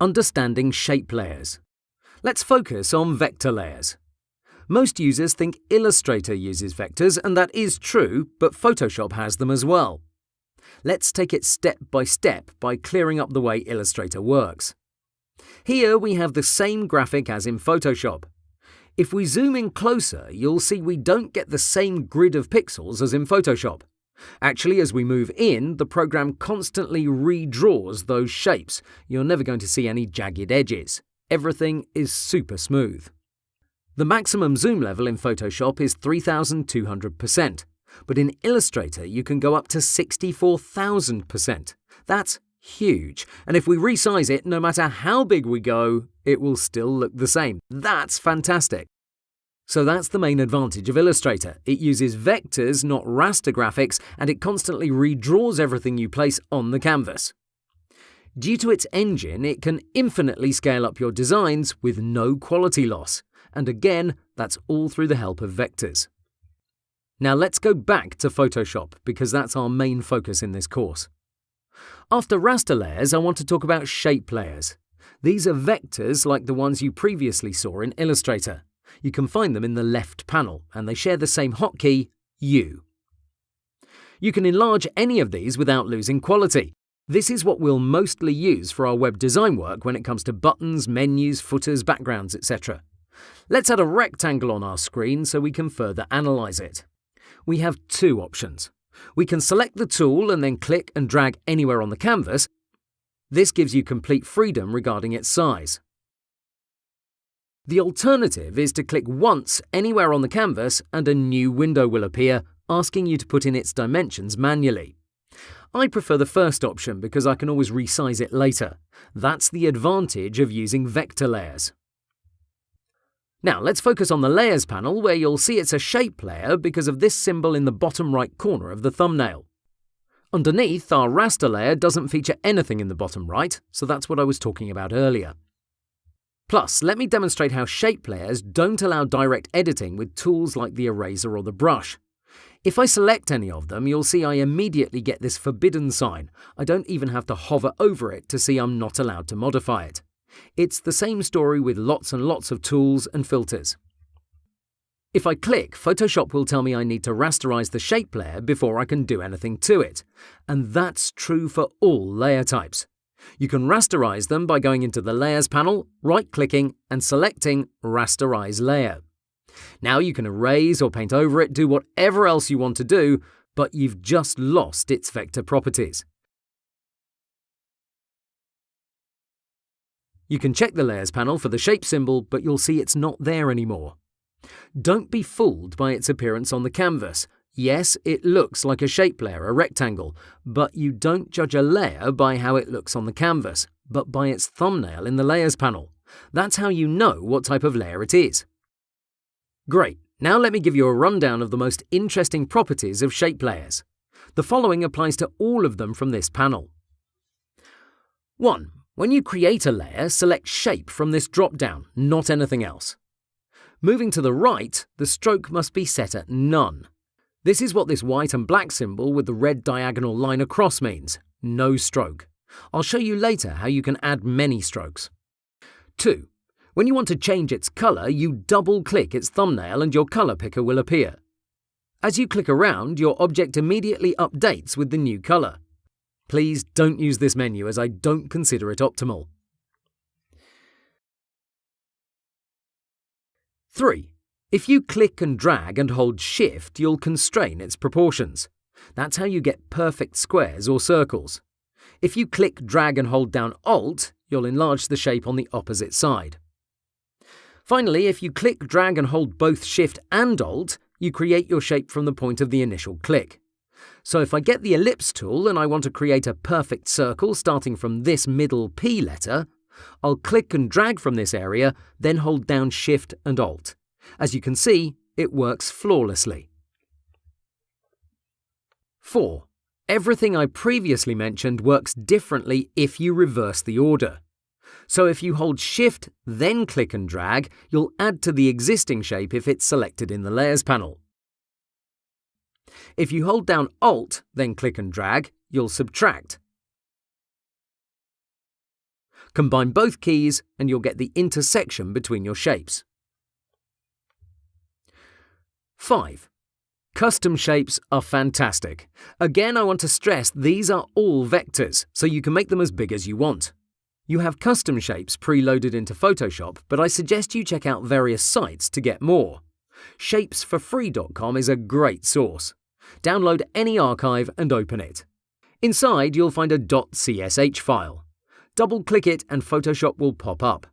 Understanding shape layers. Let's focus on vector layers. Most users think Illustrator uses vectors, and that is true, but Photoshop has them as well. Let's take it step by clearing up the way Illustrator works. Here we have the same graphic as in Photoshop. If we zoom in closer, you'll see we don't get the same grid of pixels as in Photoshop. Actually, as we move in, the program constantly redraws those shapes. You're never going to see any jagged edges. Everything is super smooth. The maximum zoom level in Photoshop is 3200%, but in Illustrator you can go up to 64,000%. That's huge, and if we resize it, no matter how big we go, it will still look the same. That's fantastic. So that's the main advantage of Illustrator. It uses vectors, not raster graphics, and it constantly redraws everything you place on the canvas. Due to its engine, it can infinitely scale up your designs with no quality loss. And again, that's all through the help of vectors. Now let's go back to Photoshop, because that's our main focus in this course. After raster layers, I want to talk about shape layers. These are vectors like the ones you previously saw in Illustrator. You can find them in the left panel, and they share the same hotkey, U. You can enlarge any of these without losing quality. This is what we'll mostly use for our web design work when it comes to buttons, menus, footers, backgrounds, etc. Let's add a rectangle on our screen so we can further analyze it. We have two options. We can select the tool and then click and drag anywhere on the canvas. This gives you complete freedom regarding its size. The alternative is to click once anywhere on the canvas and a new window will appear, asking you to put in its dimensions manually. I prefer the first option because I can always resize it later. That's the advantage of using vector layers. Now let's focus on the Layers panel, where you'll see it's a shape layer because of this symbol in the bottom right corner of the thumbnail. Underneath, our raster layer doesn't feature anything in the bottom right, so that's what I was talking about earlier. Plus, let me demonstrate how shape layers don't allow direct editing with tools like the eraser or the brush. If I select any of them, you'll see I immediately get this forbidden sign. I don't even have to hover over it to see I'm not allowed to modify it. It's the same story with lots and lots of tools and filters. If I click, Photoshop will tell me I need to rasterize the shape layer before I can do anything to it. And that's true for all layer types. You can rasterize them by going into the Layers panel, right-clicking and selecting Rasterize Layer. Now you can erase or paint over it, do whatever else you want to do, but you've just lost its vector properties. You can check the Layers panel for the shape symbol, but you'll see it's not there anymore. Don't be fooled by its appearance on the canvas. Yes, it looks like a shape layer, a rectangle, but you don't judge a layer by how it looks on the canvas, but by its thumbnail in the Layers panel. That's how you know what type of layer it is. Great, now let me give you a rundown of the most interesting properties of shape layers. The following applies to all of them from this panel. 1. When you create a layer, select Shape from this drop-down, not anything else. Moving to the right, the stroke must be set at None. This is what this white and black symbol with the red diagonal line across means, no stroke. I'll show you later how you can add many strokes. 2. When you want to change its color, you double-click its thumbnail and your color picker will appear. As you click around, your object immediately updates with the new color. Please don't use this menu as I don't consider it optimal. 3. If you click and drag and hold Shift, you'll constrain its proportions. That's how you get perfect squares or circles. If you click, drag and hold down Alt, you'll enlarge the shape on the opposite side. Finally, if you click, drag and hold both Shift and Alt, you create your shape from the point of the initial click. So if I get the Ellipse tool and I want to create a perfect circle starting from this middle P letter, I'll click and drag from this area, then hold down Shift and Alt. As you can see, it works flawlessly. 4. Everything I previously mentioned works differently if you reverse the order. So if you hold Shift, then click and drag, you'll add to the existing shape if it's selected in the Layers panel. If you hold down Alt, then click and drag, you'll subtract. Combine both keys and you'll get the intersection between your shapes. 5. Custom shapes are fantastic. Again, I want to stress these are all vectors, so you can make them as big as you want. You have custom shapes preloaded into Photoshop, but I suggest you check out various sites to get more. Shapesforfree.com is a great source. Download any archive and open it. Inside, you'll find a .csh file. Double-click it and Photoshop will pop up.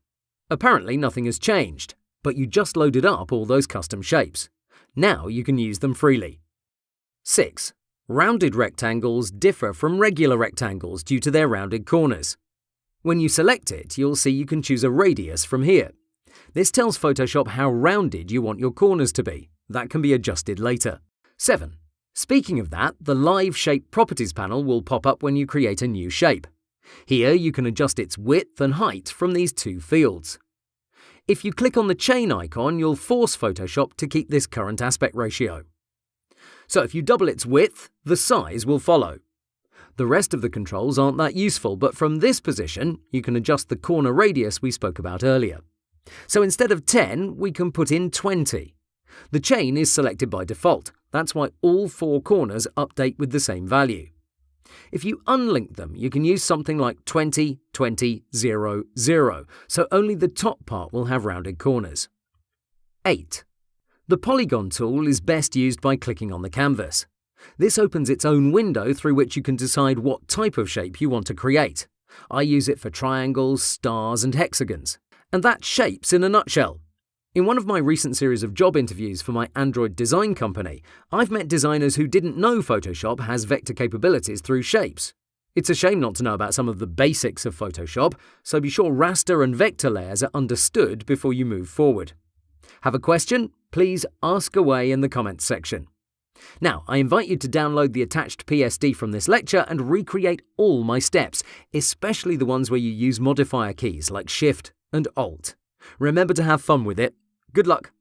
Apparently, nothing has changed, but you just loaded up all those custom shapes. Now you can use them freely. 6. Rounded rectangles differ from regular rectangles due to their rounded corners. When you select it, you'll see you can choose a radius from here. This tells Photoshop how rounded you want your corners to be. That can be adjusted later. 7. Speaking of that, the Live Shape Properties panel will pop up when you create a new shape. Here you can adjust its width and height from these two fields. If you click on the chain icon, you'll force Photoshop to keep this current aspect ratio. So if you double its width, the size will follow. The rest of the controls aren't that useful, but from this position, you can adjust the corner radius we spoke about earlier. So instead of 10, we can put in 20. The chain is selected by default. That's why all 4 corners update with the same value. If you unlink them, you can use something like 20, 20, 0, 0, so only the top part will have rounded corners. 8. The Polygon tool is best used by clicking on the canvas. This opens its own window through which you can decide what type of shape you want to create. I use it for triangles, stars, and hexagons. And that's shapes in a nutshell. In one of my recent series of job interviews for my Android design company, I've met designers who didn't know Photoshop has vector capabilities through shapes. It's a shame not to know about some of the basics of Photoshop, so be sure raster and vector layers are understood before you move forward. Have a question? Please ask away in the comments section. Now, I invite you to download the attached PSD from this lecture and recreate all my steps, especially the ones where you use modifier keys like Shift and Alt. Remember to have fun with it. Good luck!